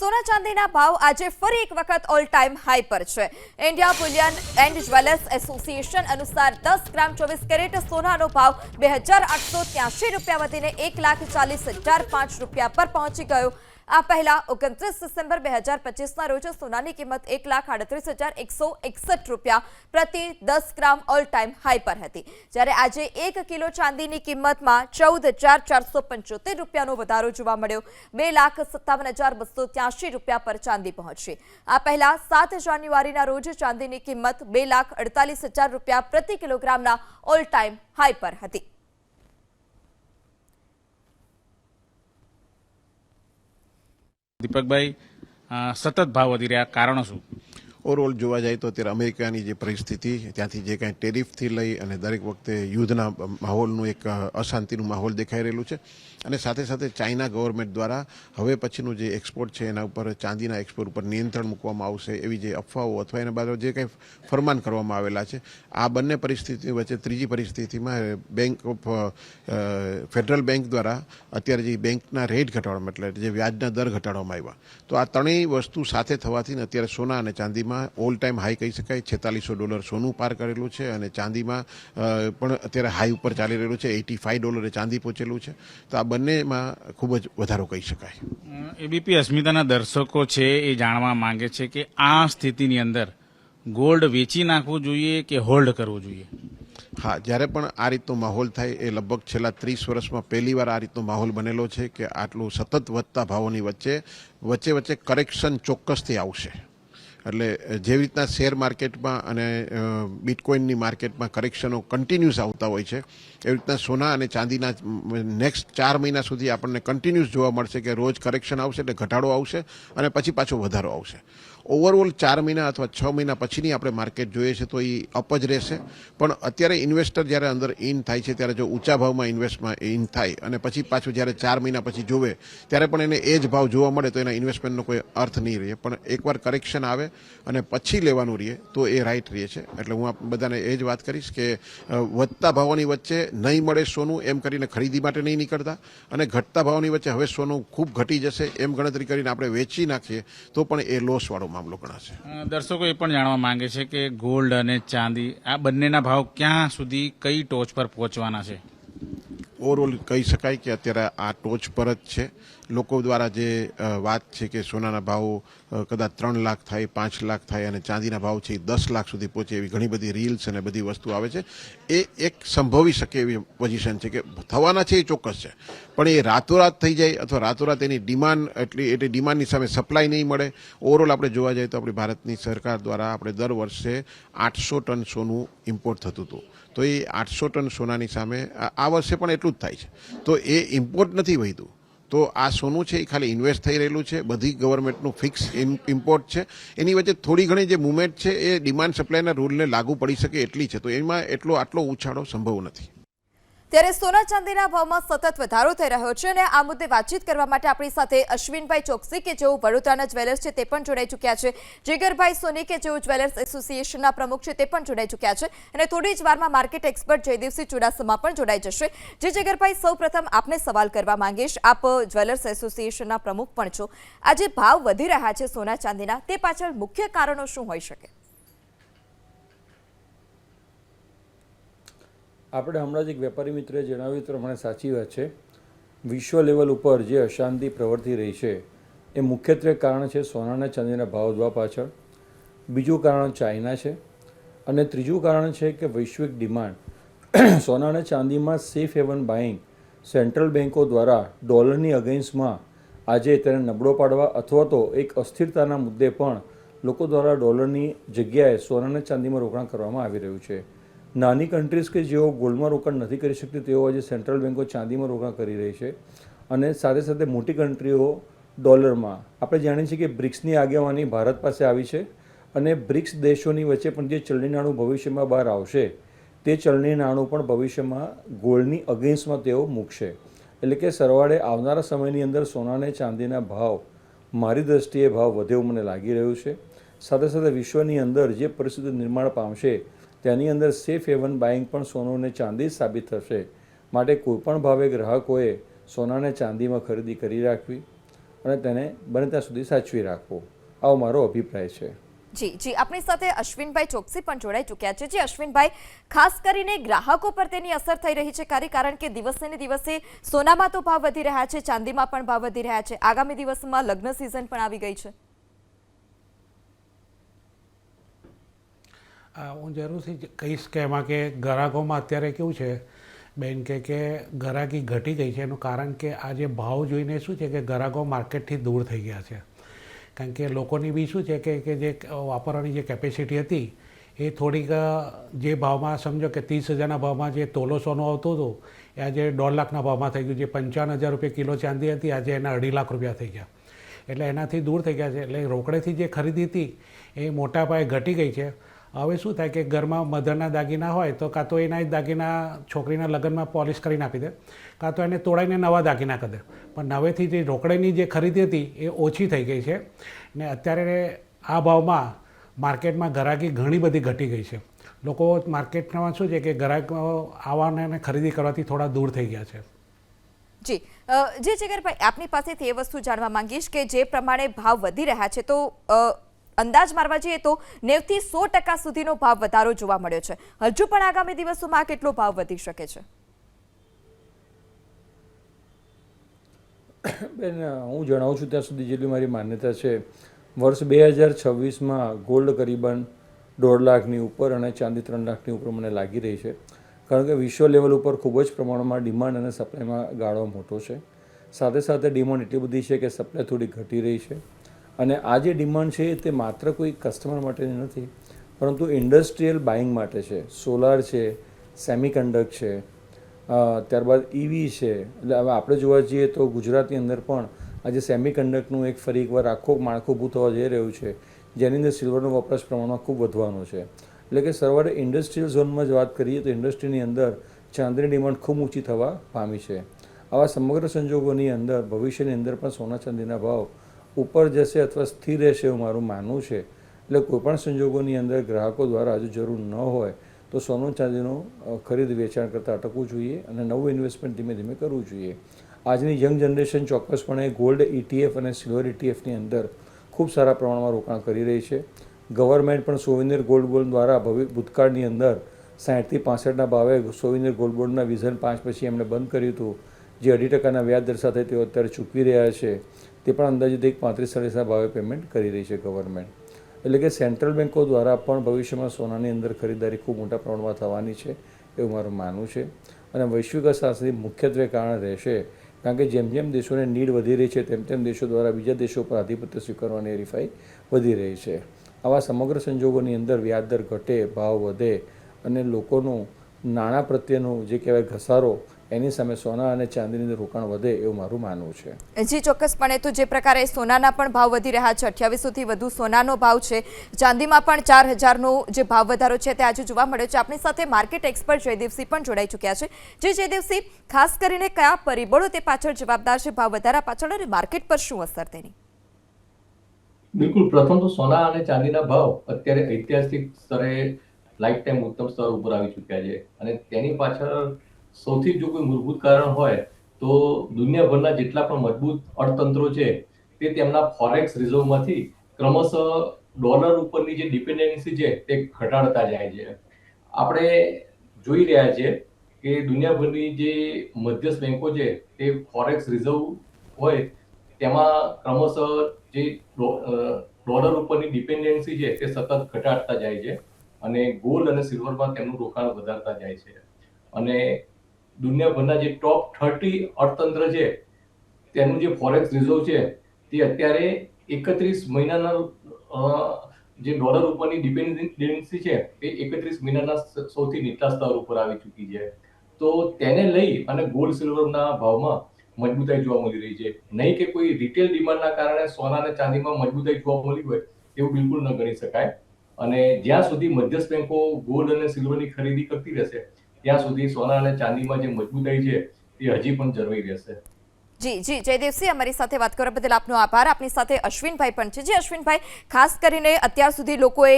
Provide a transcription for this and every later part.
સોના ચાંદીના ભાવ આજે ફરી એક વખત ઓલ ટાઈમ હાઈ પર છે। India Boolean and jewellers association અનુસાર 10 ગ્રામ 24 કેરેટ સોનાનો ભાવ 2883 રૂપિયા વધીને 1,40,005 રૂપિયા પર પહોંચી ગયો। આ પહેલા 29 ડિસેમ્બર 2025ના રોજ સોનાની કિંમત 1,38,161 રૂપિયા પ્રતિ 10 ગ્રામ ઓલ ટાઈમ હાઈ પર હતી, જ્યારે આજે 1 કિલો ચાંદીની કિંમતમાં 14,475 રૂપિયાનો વધારો જોવા મળ્યો। 2,57,283 રૂપિયા પર ચાંદી પહોંચી। આ પહેલા 7 જાન્યુઆરીના રોજ ચાંદીની કિંમત 2,48,000 રૂપિયા પ્રતિ કિલોગ્રામના ઓલ ટાઈમ હાઈ પર હતી। દીપકભાઈ, સતત ભાવ વધી રહ્યા, કારણો શું? ઓવરઓલ જોવા જાય તો અત્યારે અમેરિકાની જે પરિસ્થિતિ, ત્યાંથી જે કાંઈ ટેરિફથી લઈ અને દરેક વખતે યુદ્ધના માહોલનું એક અશાંતિનું માહોલ દેખાઈ રહેલું છે, અને સાથે સાથે ચાઇના ગવર્મેન્ટ દ્વારા હવે પછીનું જે એક્સપોર્ટ છે એના ઉપર ચાંદીના એક્સપોર્ટ ઉપર નિયંત્રણ મૂકવામાં આવશે એવી જે અફવાઓ અથવા એના બાદ જે કંઈ ફરમાન કરવામાં આવેલા છે, આ બંને પરિસ્થિતિ વચ્ચે ત્રીજી પરિસ્થિતિમાં ફેડરલ બેંક દ્વારા અત્યારે જે બેંકના રેટ ઘટાડવામાં એટલે જે વ્યાજના દર ઘટાડવામાં આવ્યા, તો આ ત્રણેય વસ્તુ સાથે થવાથી અત્યારે સોના અને ચાંદીમાં ઓલ ટાઈમ હાઈ કહી શકાય। $4600 સોનું પાર કરેલું છે અને ચાંદીમાં પણ અત્યારે હાઈ ઉપર ચાલી રહેલું છે। $85 ચાંદી પહોંચેલું છે, તો આ બંનેમાં ખૂબ જ વધારો કહી શકાય। એબીપી અસ્મિતાના દર્શકો છે એ જાણવા માંગે છે કે આ સ્થિતિની અંદર ગોલ્ડ વેચી નાખવું જોઈએ કે હોલ્ડ કરવું જોઈએ? હા, જ્યારે પણ આ રીતનો માહોલ થાય એ લગભગ છેલ્લા 30 વર્ષમાં પહેલીવાર આ રીતનો માહોલ બનેલો છે કે આટલું સતત વધતા ભાવોની વચ્ચે કરેક્શન ચોક્કસથી આવશે। એટલે જેવી રીતના શેર માર્કેટમાં અને બિટકોઇનની માર્કેટમાં કરેક્શનો કન્ટિન્યુઅસ આવતા હોય છે, એવી રીતના સોના અને ચાંદીના નેક્સ્ટ 4 મહિના સુધી આપણને કન્ટિન્યુઅસ જોવા મળશે કે રોજ કરેક્શન આવશે એટલે ઘટાડો આવશે અને પછી પાછો વધારો આવશે। ઓવરઓલ 4 મહિના અથવા 6 મહિના પછીની આપણે માર્કેટ જોઈએ છે તો એ અપ જ રહેશે, પણ અત્યારે ઇન્વેસ્ટર જ્યારે અંદર ઇન થાય છે ત્યારે જો ઊંચા ભાવમાં ઇન્વેસ્ટમાં ઇન થાય અને પછી પાછું જ્યારે 4 મહિના પછી જોવે ત્યારે પણ એને એ જ ભાવ જોવા મળે તો એના ઇન્વેસ્ટમેન્ટનો કોઈ અર્થ નહીં રહે, પણ એકવાર કરેક્શન આવે અને પછી લેવાનું રહે તો એ રાઈટ રહે છે। એટલે હું બધાને એ જ વાત કરીશ કે વધતા ભાવોની વચ્ચે નહીં મળે સોનું એમ કરીને ખરીદી માટે નહીં નીકળતા, અને ઘટતા ભાવની વચ્ચે હવે સોનું ખૂબ ઘટી જશે એમ ગણતરી કરીને આપણે વેચી નાખીએ તો પણ એ લોસવાળો મામલો ગણાશે। દર્શકો એ પણ જાણવા માંગે છે કે ગોલ્ડ અને ચાંદી આ બંનેના ભાવ ક્યાં સુધી કઈ ટોચ પર પહોંચવાના છે? ઓવરઓલ કહી શકાય કે અત્યારે આ ટોચ પર જ છે। લોકો દ્વારા જે વાત છે કે સોનાના ભાવ કદાચ 3 લાખ થાય, 5 લાખ થાય અને ચાંદીના ભાવ છે 10 લાખ સુધી પહોંચે એવી ઘણી બધી રીલ્સ અને બધી વસ્તુ આવે છે, એ એક સંભવી શકે એવી પોઝિશન છે કે થવાના છે એ ચોક્કસ છે, પણ એ રાતોરાત થઈ જાય અથવા રાતોરાત એની ડિમાન્ડ એટલી ડિમાન્ડની સામે સપ્લાય નહીં મળે। ઓવરઓલ આપણે જોવા જઈએ તો આપણી ભારતની સરકાર દ્વારા આપણે દર વર્ષે 800 ટન સોનું ઇમ્પોર્ટ થતું હતું, તો એ 800 ટન સોનાની સામે આ વર્ષે પણ એટલું જ થાય છે, તો એ ઇમ્પોર્ટ નથી વધ્યું, તો આ સોનું છે એ ખાલી ઇન્વેસ્ટ થઈ રહેલું છે, બધી ગવર્મેન્ટનું ફિક્સ ઇમ્પોર્ટ છે, એની વચ્ચે થોડી ઘણી જે મુવમેન્ટ છે એ ડિમાન્ડ સપ્લાયના રૂલને લાગુ પડી શકે એટલી છે, તો એમાં આટલો ઉછાળો સંભવ નથી। ત્યારે સોના ચાંદીના ભાવમાં સતત વધારો થઈ રહ્યો છે અને આ મુદ્દે વાતચીત કરવા માટે આપણી સાથે અશ્વિનભાઈ ચોકસી કે જેઓ વડોદરાના જ્વેલર્સ છે તે પણ જોડાઈ ચૂક્યા છે, જીગરભાઈ સોની કે જેઓ જ્વેલર્સ એસોસિએશનના પ્રમુખ છે તે પણ જોડાઈ ચૂક્યા છે, અને થોડી જ વારમાં માર્કેટ એક્સપર્ટ જયદેવસિંહ ચુડાસમા પણ જોડાઈ જશે। જે જીગરભાઈ, સૌપ્રથમ આપને સવાલ કરવા માંગીશ, આપ જ્વેલર્સ એસોસિએશનના પ્રમુખ પણ છો, આજે ભાવ વધી રહ્યા છે સોના ચાંદીના, તે પાછળ મુખ્ય કારણો શું હોઈ શકે? આપણે હમણાં જ એક વેપારી મિત્રે જણાવ્યું પ્રમાણે સાચી વાત છે, વિશ્વ લેવલ ઉપર જે અશાંતિ પ્રવર્તી રહી છે એ મુખ્યત્વે કારણ છે સોના અને ચાંદીના ભાવ વધવા પાછળ, બીજું કારણ ચાઇના છે, અને ત્રીજું કારણ છે કે વૈશ્વિક ડિમાન્ડ સોના અને ચાંદીમાં સેફ હેવન બાઇંગ સેન્ટ્રલ બેન્કો દ્વારા ડોલરની અગેન્સ્ટમાં આજે તેને નબળો પાડવા અથવા તો એક અસ્થિરતાના મુદ્દે પણ લોકો દ્વારા ડોલરની જગ્યાએ સોના અને ચાંદીમાં રોકાણ કરવામાં આવી રહ્યું છે। નાની કન્ટ્રીઝ કે જેઓ ગોલ્ડમાં રોકાણ નથી કરી શકતી તેઓ આજે સેન્ટ્રલ બેન્કો ચાંદીમાં રોકાણ કરી રહી છે, અને સાથે સાથે મોટી કન્ટ્રીઓ ડોલરમાં। આપણે જાણીએ છીએ કે બ્રિક્સની આગેવાની ભારત પાસે આવી છે, અને બ્રિક્સ દેશોની વચ્ચે પણ જે ચલણી નાણું ભવિષ્યમાં બહાર આવશે તે ચલણી નાણું પણ ભવિષ્યમાં ગોલ્ડની અગેન્સ્ટમાં તેઓ મૂકશે, એટલે કે સરવાળે આવનારા સમયની અંદર સોના અને ચાંદીના ભાવ મારી દ્રષ્ટિએ ભાવ વધે એવું મને લાગી રહ્યું છે। સાથે સાથે વિશ્વની અંદર જે પરિસ્થિતિ નિર્માણ પામશે તેની અંદર સેફ હેવન બાઇંગ પણ સોનું અને ચાંદી સાબિત થશે, માટે કોઈપણ ભાવે ગ્રાહકોએ સોના અને ચાંદીમાં ખરીદી કરી રાખવી। અને તેને બને ત્યાં સુધી સાચવી રાખવો. આવો મારો અભિપ્રાય છે. જી આપણી સાથે અશ્વિનભાઈ ચોકસી પણ જોડાઈ ચૂક્યા છે. જી અશ્વિનભાઈ, ખાસ કરીને ગ્રાહકો પર તેની અસર થઈ રહી છે કારણ કે દિવસે ને દિવસે સોનામાં તો ભાવ વધી રહ્યા છે, ચાંદીમાં પણ ભાવ વધી રહ્યા છે. આગામી દિવસમાં લગ્ન સિઝન પણ આવી ગઈ છે. હું જરૂરથી કહીશ કે એમાં કે ગ્રાહકોમાં અત્યારે કેવું છે બેન કે ગ્રાહકી ઘટી ગઈ છે. એનું કારણ કે આ જે ભાવ જોઈને શું છે કે ગ્રાહકો માર્કેટથી દૂર થઈ ગયા છે. કારણ કે લોકોની બી શું છે કે જે વાપરવાની જે કેપેસિટી હતી એ થોડીક જે ભાવમાં સમજો કે 30,000ના ભાવમાં જે તોલો સોનું આવતું હતું એ આજે 1.5 લાખના ભાવમાં થઈ ગયું. જે 55,000 રૂપિયા કિલો ચાંદી હતી આજે એના 2.5 લાખ રૂપિયા થઈ ગયા. એટલે એનાથી દૂર થઈ ગયા છે. એટલે રોકડેથી જે ખરીદી હતી એ મોટા પાયે ઘટી ગઈ છે. હવે શું થાય કે ઘરમાં મધરના દાગીના હોય તો કાં તો એના જ દાગીના છોકરીના લગ્નમાં પોલિશ કરીને આપી દે, કાં તો એને તોડાઈને નવા દાગીના કરી દે. પણ નવેથી જે રોકડેની જે ખરીદી હતી એ ઓછી થઈ ગઈ છે ને અત્યારે આ ભાવમાં માર્કેટમાં ગ્રાહકી ઘણી બધી ઘટી ગઈ છે. લોકો માર્કેટમાં શું છે કે ગ્રાહકો આવવાને અને ખરીદી કરવાથી થોડા દૂર થઈ ગયા છે. જી જીગરભાઈ, આપની પાસેથી એ વસ્તુ જાણવા માંગીશ કે જે પ્રમાણે ભાવ વધી રહ્યા છે તો અંદાજ મારવા જઈએ તો 90 થી 100% સુધીનો ભાવ વધારો જોવા મળ્યો છે. હજુ પણ આગામી દિવસોમાં કેટલો ભાવ વધી શકે છે? બેન, હું જણાવું છું ત્યાં સુધી જેટલી મારી માન્યતા છે, વર્ષ 2026માં ગોલ્ડ કરીબન 1.5 લાખની ઉપર અને ચાંદી 3 લાખની ઉપર મને લાગી રહી છે. કારણ કે વિશ્વ લેવલ ઉપર ખૂબ જ પ્રમાણમાં ડિમાન્ડ અને સપ્લાયમાં ગાળો મોટો છે. સાથે સાથે ડિમાન્ડ એટલી બધી છે કે સપ્લાય થોડી ઘટી રહી છે. અને આ જે ડિમાન્ડ છે તે માત્ર કોઈ કસ્ટમર માટેની નથી, પરંતુ ઇન્ડસ્ટ્રીયલ બાઇંગ માટે છે. સોલાર છે, સેમિકન્ડક્ટર છે, ત્યારબાદ ઈવી છે. એટલે હવે આપણે જોવા જઈએ તો ગુજરાતની અંદર પણ આજે સેમિકન્ડક્ટરનું એક ફરી એકવાર આખું માળખું ઊભું થવા જઈ રહ્યું છે, જેની અંદર સિલ્વરનો વપરાશ પ્રમાણમાં ખૂબ વધવાનો છે. એટલે કે સરવાળે ઇન્ડસ્ટ્રીયલ ઝોનમાં જ વાત કરીએ તો ઇન્ડસ્ટ્રીની અંદર ચાંદીની ડિમાન્ડ ખૂબ ઊંચી થવા પામી છે. આવા સમગ્ર સંજોગોની અંદર ભવિષ્યની અંદર પણ સોના ચાંદીના ભાવ ઉપર જશે અથવા સ્થિર રહેશે એવું મારું માનવું છે. એટલે કોઈપણ સંજોગોની અંદર ગ્રાહકો દ્વારા હજુ જરૂર ન હોય તો સોનું ચાંદીનું ખરીદ વેચાણ કરતાં અટકવું જોઈએ અને નવું ઇન્વેસ્ટમેન્ટ ધીમે ધીમે કરવું જોઈએ. આજની યંગ જનરેશન ચોક્કસપણે ગોલ્ડ ETF અને સિલ્વર ETFની અંદર ખૂબ સારા પ્રમાણમાં રોકાણ કરી રહી છે. ગવર્મેન્ટ પણ સોવિનિયર ગોલ્ડ બોન્ડ દ્વારા ભૂતકાળની અંદર 60 થી 65ના ભાવે સોવિનિયર ગોલ્ડ બોન્ડના વિઝન 5 પછી એમણે બંધ કર્યું હતું, જે 2.5% વ્યાજ દર સાથે તેઓ અત્યારે ચૂકવી રહ્યા છે. તે પણ અંદાજિત 35-40ના ભાવે પેમેન્ટ કરી રહી છે ગવર્મેન્ટ. એટલે કે સેન્ટ્રલ બેન્કો દ્વારા પણ ભવિષ્યમાં સોનાની અંદર ખરીદારી ખૂબ મોટા પ્રમાણમાં થવાની છે એવું મારું માનવું છે. અને વૈશ્વિક અસરથી મુખ્યત્વે કારણ રહેશે કારણ કે જેમ જેમ દેશોને નીડ વધી રહી છે તેમ તેમ દેશો દ્વારા બીજા દેશો પર આધિપત્ય સ્વીકારવાની હરીફાઈ વધી રહી છે. આવા સમગ્ર સંજોગોની અંદર વ્યાજદર ઘટે, ભાવ વધે અને લોકોનું નાણાં પ્રત્યેનું જે કહેવાય ઘસારો એની સામે સોના અને ચાંદીની અંદર રોકાણ વધે એવું મારું માનવું છે. જી ચોક્કસપણે. તો જે પ્રકારે સોનાના પણ ભાવ વધી રહ્યા છે, 2800થી વધુ સોનાનો ભાવ છે, ચાંદીમાં પણ 4000નો જે ભાવ વધારો છે તે આજે જોવા મળ્યો છે. આપણી સાથે માર્કેટ એક્સપર્ટ જયદેવસિંહ પણ જોડાઈ ચૂક્યા છે. જે જયદેવસિંહ, ખાસ કરીને કયા પરિબળો તે પાછળ જવાબદાર છે ભાવ વધારા પાછળ અને માર્કેટ પર શું અસર તેની? બિલકુલ. પ્રથમ તો સોના અને ચાંદીના ભાવ અત્યારે ઐતિહાસિક સ્તરે લાઈફ ટાઈમ ઉત્તમ સ્તર ઉપર આવી ચૂક્યા છે અને તેની પાછળ સૌથી જો કોઈ મૂળભૂત કારણ હોય તો દુનિયાભરના જેટલા પણ મજબૂત અર્થતંત્રો છે તે તેમના ફોરેક્સ રિઝર્વમાંથી ક્રમશઃ ડોલર ઉપરની જે ડિપેન્ડન્સી છે તે ઘટાડતા જાય છે. આપણે જોઈ રહ્યા છીએ કે દુનિયાભરની જે મધ્યસ્થ બેંકો છે તે ફોરેક્સ રિઝર્વ હોય તેમાં ક્રમશઃ જે ડોલર ઉપરની ડિપેન્ડન્સી છે તે સતત ઘટાડતા જાય છે અને ગોલ્ડ અને સિલ્વરમાં તેમનું રોકાણ વધારતા જાય છે. અને દુનિયાભરના જે ટોપ 30 અર્થતંત્ર છે તેનું જે ફોરેક્સ રિઝર્વ છે તે અત્યારે 31 મહિનાના જે ડોલર ઉપરની ડિપેન્ડન્સી છે તે 31 મહિનાના સૌથી નીચલા સ્તર ઉપર આવી ચૂકી છે. તો તેને લઈ અને ગોલ્ડ સિલ્વરના ભાવમાં મજબૂતાઈ જોવા મળી રહી છે. નહીં કે કોઈ રિટેલ ડિમાન્ડના કારણે સોના અને ચાંદીમાં મજબૂતાઈ જોવા મળી હોય એવું બિલકુલ ન ગણી શકાય. અને જ્યાં સુધી મધ્યસ્થ બેંકો ગોલ્ડ અને સિલ્વરની ખરીદી કરતી રહેશે ત્યાં સુધી સોના અને ચાંદીમાં જે મજબૂતાઈ છે તે હજી પણ જળવાઈ રહેશે. જી જી જયદેવસિંહ, અમારી સાથે વાત કરવા બદલ આપનો આભાર. આપની સાથે અશ્વિનભાઈ પણ છે. જી અશ્વિનભાઈ, ખાસ કરીને અત્યાર સુધી લોકોએ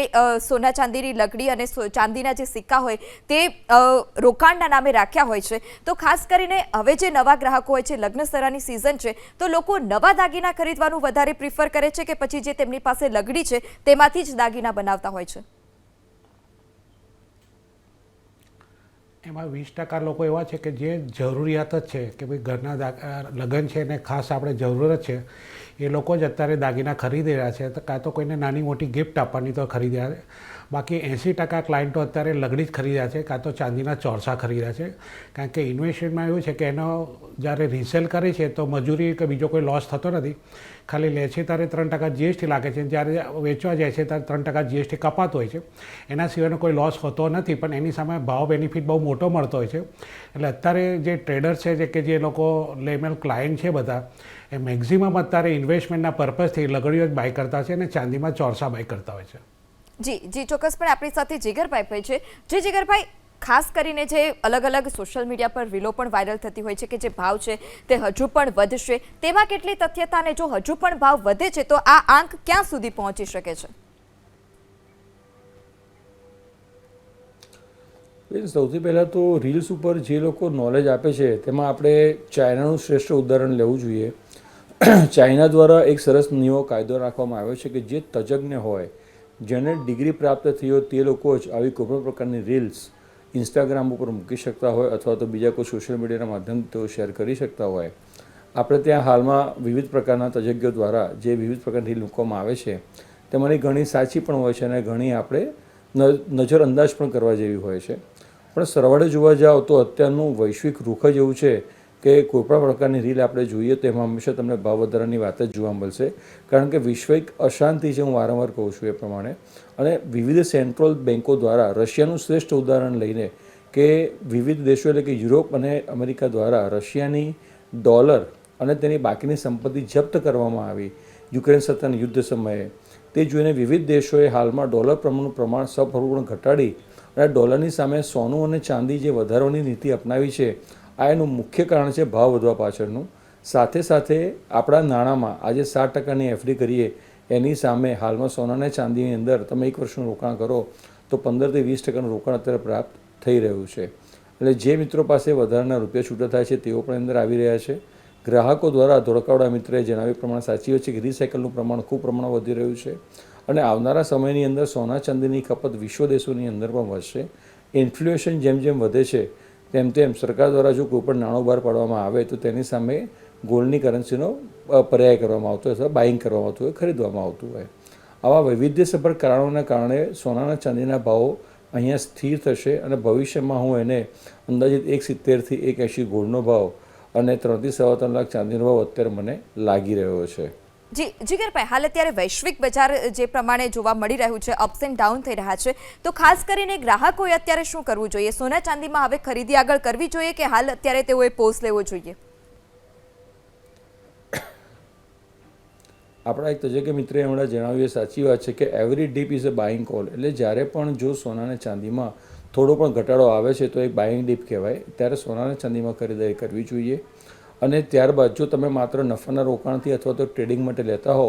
સોના ચાંદીની લકડી અને ચાંદીના જે સિક્કા હોય તે રોકાણના નામે રાખ્યા હોય છે, તો ખાસ કરીને હવે જે નવા ગ્રાહકો હોય છે, લગ્ન સરાની સિઝન છે, તો લોકો નવા દાગીના ખરીદવાનું વધારે પ્રિફર કરે છે કે પછી જે તેમની પાસે લગડી છે તેમાંથી જ દાગીના બનાવતા હોય છે? એમાં 20% લોકો એવા છે કે જે જરૂરિયાત જ છે કે ભાઈ ઘરના લગ્ન છે ને ખાસ આપણે જરૂરત છે, એ લોકો જ અત્યારે દાગીના ખરીદી રહ્યા છે. તો કાં તો કોઈને નાની મોટી ગિફ્ટ આપવાની તો ખરીદી રહ્યા છે, બાકી 80% ક્લાયન્ટો અત્યારે લગડી જ ખરીદ્યા છે, કાં તો ચાંદીના ચોરસા ખરીદ્યા છે. કારણ કે ઇન્વેસ્ટમેન્ટમાં એવું છે કે એનો જ્યારે રિસેલ કરે છે તો મજૂરી કે બીજો કોઈ લોસ થતો નથી. ખાલી લે છે ત્યારે 3% GST લાગે છે, જ્યારે વેચવા જાય છે ત્યારે 3% GST કપાતો હોય છે. એના સિવાયનો કોઈ લોસ હોતો નથી, પણ એની સામે ભાવ બેનિફિટ બહુ મોટો મળતો હોય છે. એટલે અત્યારે જે ટ્રેડર્સ છે કે જે લોકો લેમેલ ક્લાયન્ટ છે બધા, એ મેક્ઝિમમ અત્યારે ઇન્વેસ્ટમેન્ટના પર્પઝથી લગડીઓ જ બાય કરતા છે અને ચાંદીમાં ચોરસા બાય કરતા હોય છે. જી જી ચોક્કસપણે આપણી સાથે જીગરભાઈ પણ છે. જે જીગરભાઈ, ખાસ કરીને જે અલગ અલગ સોશિયલ મીડિયા પર રીલો પણ વાયરલ થતી હોય છે કે જે ભાવ છે તે હજુ પણ વધશે, તેમાં કેટલી તથ્યતા, અને જો હજુ પણ ભાવ વધે છે તો આ આંક ક્યાં સુધી પહોંચી શકે છે? સૌથી પહેલાં તો રીલ્સ ઉપર જે લોકો નોલેજ આપે છે તેમાં આપણે ચાઇનાનું શ્રેષ્ઠ ઉદાહરણ લેવું જોઈએ. ચાઇના દ્વારા એક સરસ નવો કાયદો રાખવામાં આવ્યો છે કે જે તજજ્ઞ હોય, જેને ડિગ્રી પ્રાપ્ત થઈ હોય, તે લોકો જ આવી કોઈપણ પ્રકારની રીલ્સ ઇન્સ્ટાગ્રામ ઉપર મૂકી શકતા હોય અથવા તો બીજા કોઈ સોશિયલ મીડિયાના માધ્યમથી તેઓ શેર કરી શકતા હોય. આપણે ત્યાં હાલમાં વિવિધ પ્રકારના તજજ્ઞો દ્વારા જે વિવિધ પ્રકારની રીલ મૂકવામાં આવે છે તેમાંની ઘણી સાચી પણ હોય છે અને ઘણી આપણે નજરઅંદાજ પણ કરવા જેવી હોય છે. પણ સરવાળે જોવા જાઓ તો અત્યારનું વૈશ્વિક રૂખ જ એવું છે કે કોઈપણ પ્રકારની રીલ આપણે જોઈએ તો એમાં હંમેશા તમને ભાવ વધારાની વાત જ જોવા મળશે. કારણ કે વૈશ્વિક અશાંતિ છે, હું વારંવાર કહું છું એ પ્રમાણે. અને વિવિધ સેન્ટ્રલ બેન્કો દ્વારા રશિયાનું શ્રેષ્ઠ ઉદાહરણ લઈને કે વિવિધ દેશો એટલે કે યુરોપ અને અમેરિકા દ્વારા રશિયાની ડોલર અને તેની બાકીની સંપત્તિ જપ્ત કરવામાં આવી યુક્રેન સત્તાના યુદ્ધ સમયે. તે જોઈને વિવિધ દેશોએ હાલમાં ડોલર પ્રમાણ સપૂર્ણ ઘટાડી અને ડોલરની સામે સોનું અને ચાંદી જે વધારવાની નીતિ અપનાવી છે, આ એનું મુખ્ય કારણ છે ભાવ વધવા પાછળનું. સાથે સાથે આપણા નાણાંમાં આજે 7%ની FD કરીએ એની સામે હાલમાં સોના અને ચાંદીની અંદર તમે 1 વર્ષનું રોકાણ કરો તો 15 થી 20%નું રોકાણ અત્યારે પ્રાપ્ત થઈ રહ્યું છે. એટલે જે મિત્રો પાસે વધારાના રૂપિયા છૂટા થાય છે તેઓ પણ અંદર આવી રહ્યા છે. ગ્રાહકો દ્વારા ધોળકાવડા મિત્રએ જણાવ્યા પ્રમાણે સાચી વાત છે કે રિસાયકલનું પ્રમાણ ખૂબ પ્રમાણમાં વધી રહ્યું છે અને આવનારા સમયની અંદર સોના ચાંદીની ખપત વિશ્વ દેશોની અંદર પણ વધશે. ઇન્ફ્લેશન જેમ જેમ વધે છે તેમ તેમ સરકાર દ્વારા જો કોઈ પણ નાણું બહાર પાડવામાં આવે તો તેની સામે ગોલ્ડની કરન્સીનો પર્યાય કરવામાં આવતો હોય અથવા બાઇંગ કરવામાં આવતું હોય, ખરીદવામાં આવતું હોય. આવા વૈવિધ્યસભર કારણોના કારણે સોનાના ચાંદીના ભાવો અહીંયા સ્થિર થશે અને ભવિષ્યમાં હું એને અંદાજિત 170 થી 180 ગોલ્ડનો ભાવ અને 3 થી 3.25 લાખ ચાંદીનો ભાવ અત્યારે મને લાગી રહ્યો છે. જી જીગરભાઈ, હાલ અત્યારે વૈશ્વિક બજાર જે પ્રમાણે જોવા મળી રહ્યું છે, અપ્સ એન્ડ ડાઉન થઈ રહ્યા છે, તો ખાસ કરીને ગ્રાહકોએ અત્યારે શું કરવું જોઈએ? સોના ચાંદીમાં હવે ખરીદી આગળ કરવી જોઈએ કે હાલ અત્યારે તેઓએ પોઝ લેવો જોઈએ? આપણા એક તજજ્ઞ મિત્રએ હમણાં જણાવ્યું એ સાચી વાત છે કે every deep is a buying call. એટલે જ્યારે પણ જો સોના અને ચાંદીમાં થોડો પણ ઘટાડો આવે છે તો એક બાઇંગ ડીપ કહેવાય. ત્યારે સોના અને ચાંદીમાં ખરીદારી કરવી જોઈએ. અને ત્યારબાદ જો તમે માત્ર નફાના રોકાણથી અથવા તો ટ્રેડિંગ માટે લેતા હો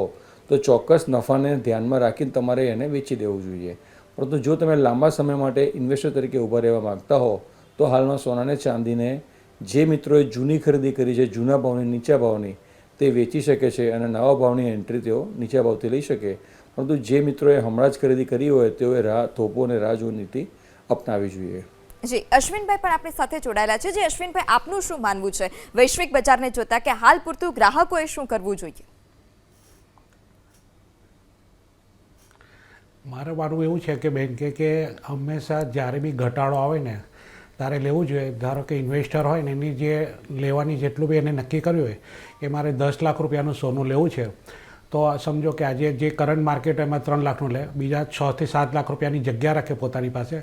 તો ચોક્કસ નફાને ધ્યાનમાં રાખીને તમારે એને વેચી દેવું જોઈએ. પરંતુ જો તમે લાંબા સમય માટે ઇન્વેસ્ટર તરીકે ઊભા રહેવા માગતા હો તો હાલમાં સોના અને ચાંદીને જે મિત્રોએ જૂની ખરીદી કરી છે, જૂના ભાવની, નીચા ભાવની, તે વેચી શકે છે અને નવા ભાવની એન્ટ્રી તેઓ નીચા ભાવથી લઈ શકે. પરંતુ જે મિત્રોએ હમણાં જ ખરીદી કરી હોય તેઓએ થોપો અને રાહ જોવાની નીતિ અપનાવવી જોઈએ. જી અશ્વિનભાઈ પણ આપણી સાથે જોડાયેલા છે. જે અશ્વિનભાઈ, આપનું શું માનવું છે વૈશ્વિક બજારને જોતા કે હાલ પૂરતું ગ્રાહકોએ શું કરવું જોઈએ? મારે મારું એવું છે કે બેન કે હંમેશા જ્યારે બી ઘટાડો આવે ને ત્યારે લેવું જોઈએ. ધારો કે ઇન્વેસ્ટર હોય ને એની જે લેવાની જેટલું બી એને નક્કી કર્યું હોય કે મારે 10 લાખ રૂપિયાનું સોનું લેવું છે, તો સમજો કે આજે જે કરંટ માર્કેટ એમાં 3 લાખનું લે, બીજા 6 થી 7 લાખ રૂપિયાની જગ્યા રાખે પોતાની પાસે,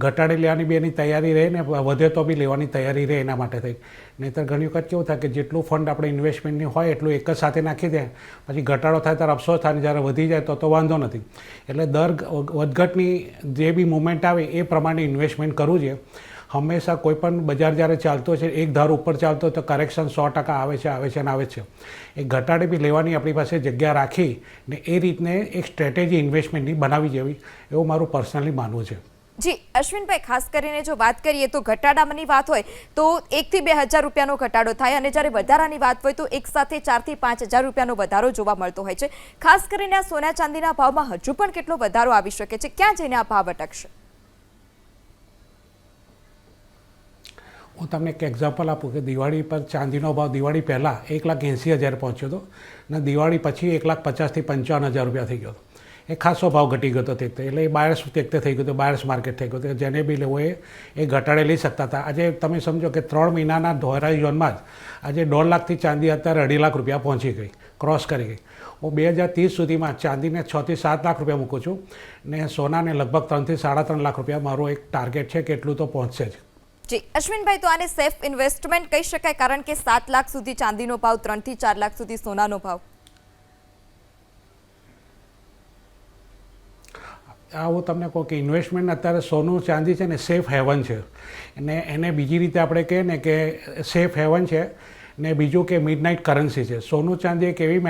ઘટાડી લેવાની બી એની તૈયારી રહે ને વધે તો બી લેવાની તૈયારી રહે એના માટે થઈ. નહીંતર ઘણી વખત કેવું થાય કે જેટલું ફંડ આપણે ઇન્વેસ્ટમેન્ટની હોય એટલું એક જ સાથે નાખી દે, પછી ઘટાડો થાય ત્યારે અફસોસ થાય ને જ્યારે વધી જાય તો વાંધો નથી. એટલે દર વધઘટની જે બી મુવમેન્ટ આવે એ પ્રમાણે ઇન્વેસ્ટમેન્ટ કરવું જોઈએ. હંમેશા કોઈ પણ બજાર જ્યારે ચાલતો છે એક ધાર ઉપર ચાલતો હોય તો કરેક્શન 100% આવે છે ને આવે છે. એ ઘટાડે બી લેવાની આપણી પાસે જગ્યા રાખી ને એ રીતને એક સ્ટ્રેટેજી ઇન્વેસ્ટમેન્ટની બનાવી જેવી એવું મારું પર્સનલી માનવું છે. જી અશ્વિનભાઈ, ખાસ કરીને જો વાત કરીએ તો ઘટાડાની વાત હોય તો 1 થી 2,000 રૂપિયાનો ઘટાડો થાય અને જ્યારે વધારાની વાત હોય તો એક સાથે 4 થી 5,000 રૂપિયાનો વધારો જોવા મળતો હોય છે. ખાસ કરીને આ સોના ચાંદીના ભાવમાં હજુ પણ કેટલો વધારો આવી શકે છે? ક્યાં જઈને આ ભાવ અટકશે? હું તમને એક એક્ઝામ્પલ આપું કે દિવાળી પર ચાંદીનો ભાવ દિવાળી પહેલાં 1,80,000 પહોંચ્યો હતો અને દિવાળી પછી 1,50,000 થી 55,000 રૂપિયા થઈ ગયો હતો. એ ખાસો ભાવ ઘટી ગયો હતો તે એટલે એ બાયર્સ તે થઈ ગયો હતો, બાયર્સ માર્કેટ થઈ ગયું હતું. જેને બી લેવો એ ઘટાડે લઈ શકતા હતા. આજે તમે સમજો કે 3 મહિનાના ધોરાઈ ઝોનમાં જ આજે 1.5 લાખથી ચાંદી અત્યારે 2.5 લાખ રૂપિયા પહોંચી ગઈ, ક્રોસ કરી ગઈ. હું 2030 સુધીમાં ચાંદીને 6 થી 7 લાખ રૂપિયા મૂકું છું ને સોનાને લગભગ 3 થી 3.5 લાખ રૂપિયા મારો એક ટાર્ગેટ છે કે એટલું તો પહોંચશે જ. જી અશ્વિનભાઈ, તો આને સેફ ઇન્વેસ્ટમેન્ટ કહી શકાય, કારણ કે 7 લાખ સુધી ચાંદીનો ભાવ, 3 થી 4 લાખ સુધી સોનાનો ભાવ. હું તમને કહું કે ઇન્વેસ્ટમેન્ટ અત્યારે સોનું ચાંદી છે ને સેફ હેવન છે અને એને બીજી રીતે આપણે કહીએ ને કે સેફ હેવન છે ને બીજું કે મિડનાઇટ કરન્સી છે. સોનું ચાંદી એક એવી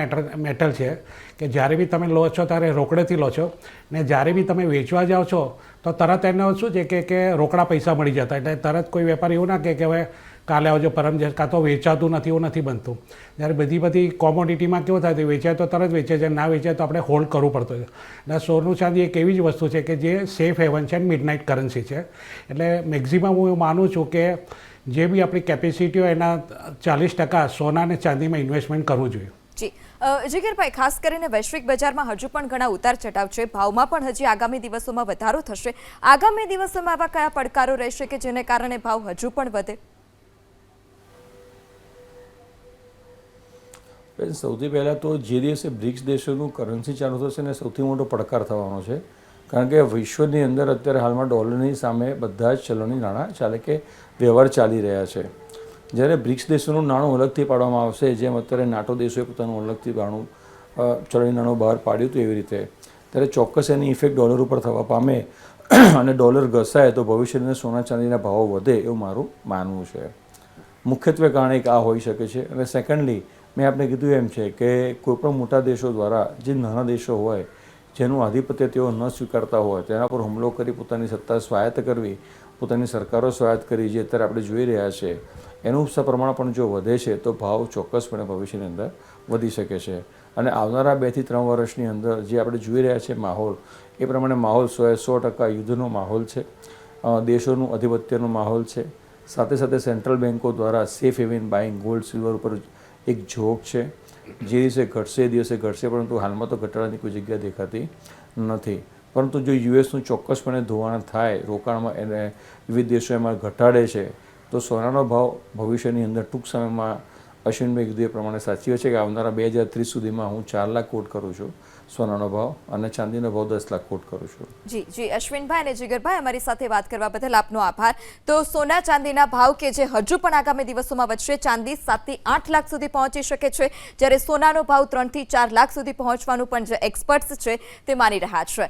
મેટલ છે કે જ્યારે બી તમે લો છો ત્યારે રોકડેથી લો છો ને જ્યારે બી તમે વેચવા જાઓ છો તો તરત એને શું છે કે રોકડા પૈસા મળી જતા. એટલે તરત કોઈ વેપારી એવું ના કહે કે હવે કાલે આવજો પરમ દિવસ, કાં તો વેચાતું નથી એવું નથી બનતું. જ્યારે બધી કોમોડિટીમાં કેવું થાય વેચાય તો તરત વેચે છે, ના વેચાય તો આપણે હોલ્ડ કરવું પડતું હોય. એટલે સોનું ચાંદી એક એવી જ વસ્તુ છે કે જે સેફ હેવન છે અને મિડનાઇટ કરન્સી છે. એટલે મેક્ઝિમમ હું એવું માનું છું કે જે બી આપણી કેપેસિટી હોય એના 40% સોના અને ચાંદીમાં ઇન્વેસ્ટમેન્ટ કરવું જોઈએ. જી જીગરભાઈ, ખાસ કરીને વૈશ્વિક બજારમાં હજુ પણ ઘણા ઉતાર ચઢાવ છે, ભાવમાં પણ હજી આગામી દિવસોમાં વધારો થશે. આગામી દિવસોમાં આવા કયા પડકારો રહેશે કે જેને કારણે ભાવ હજુ પણ વધે? સૌથી પહેલાં તો જે દિવસે બ્રિક્સ દેશોનું કરન્સી ચાલુ થશે ને સૌથી મોટો પડકાર થવાનો છે. કારણ કે વિશ્વની અંદર અત્યારે હાલમાં ડોલરની સામે બધા જ ચલણી નાણાં ચાલે કે વ્યવહાર ચાલી રહ્યા છે. જ્યારે બ્રિક્સ દેશોનું નાણું અલગથી પાડવામાં આવશે, જેમ અત્યારે નાટો દેશોએ પોતાનું અલગથી ચલણી નાણું બહાર પાડ્યું હતું એવી રીતે, ત્યારે ચોક્કસ એની ઇફેક્ટ ડોલર ઉપર થવા પામે અને ડોલર ઘસાય તો ભવિષ્યના સોના ચાંદીના ભાવો વધે એવું મારું માનવું છે. મુખ્યત્વે કારણ એક આ હોઈ શકે છે. અને સેકન્ડલી મેં આપણે કીધું એમ છે કે કોઈપણ મોટા દેશો દ્વારા જે નાના દેશો હોય જેનું આધિપત્ય તેઓ ન સ્વીકારતા હોય તેના પર હુમલો કરી પોતાની સત્તા સ્વાયત્ત કરવી, પોતાની સરકારો સ્વાયત્ત કરી, જે અત્યારે આપણે જોઈ રહ્યા છે એનું પ્રમાણ પણ જો વધે છે તો ભાવ ચોક્કસપણે ભવિષ્યની અંદર વધી શકે છે. અને આવનારા 2 થી 3 વર્ષની અંદર જે આપણે જોઈ રહ્યા છે માહોલ, એ પ્રમાણે માહોલ 100% યુદ્ધનો માહોલ છે, દેશોનું આધિપત્યનો માહોલ છે. સાથે સાથે સેન્ટ્રલ બેન્કો દ્વારા safe heaven buying gold silver ઉપર એક ઝોક છે. જે દિવસે ઘટશે એ દિવસે ઘટશે, પરંતુ હાલમાં તો ઘટાડાની કોઈ જગ્યા દેખાતી નથી. પરંતુ જો યુએસનું ચોક્કસપણે ધોવાણ થાય, રોકાણમાં એને વિવિધ દેશો એમાં ઘટાડે છે તો સોનાનો ભાવ ભવિષ્યની અંદર ટૂંક સમયમાં અશ્વિનભાઈ કીધું એ પ્રમાણે સાચી છે કે આવનારા 2030 સુધીમાં હું 4 લાખ કોટ કરું છું સોનાનો ભાવ અને ચાંદીનો ભાવ 10 લાખ કોટ કરું છું. જી અશ્વિનભાઈ અને જીગરભાઈ, અમારી સાથે વાત કરવા બદલ આપનો આભાર. તો સોના ચાંદીના ભાવ કે જે હજુ પણ આગામી દિવસોમાં વધશે. ચાંદી 7 થી 8 લાખ સુધી પહોંચી શકે છે, જ્યારે સોનાનો ભાવ 3 થી 4 લાખ સુધી પહોંચવાનું પણ જે એક્સપર્ટ્સ છે તે માની રહ્યા છે.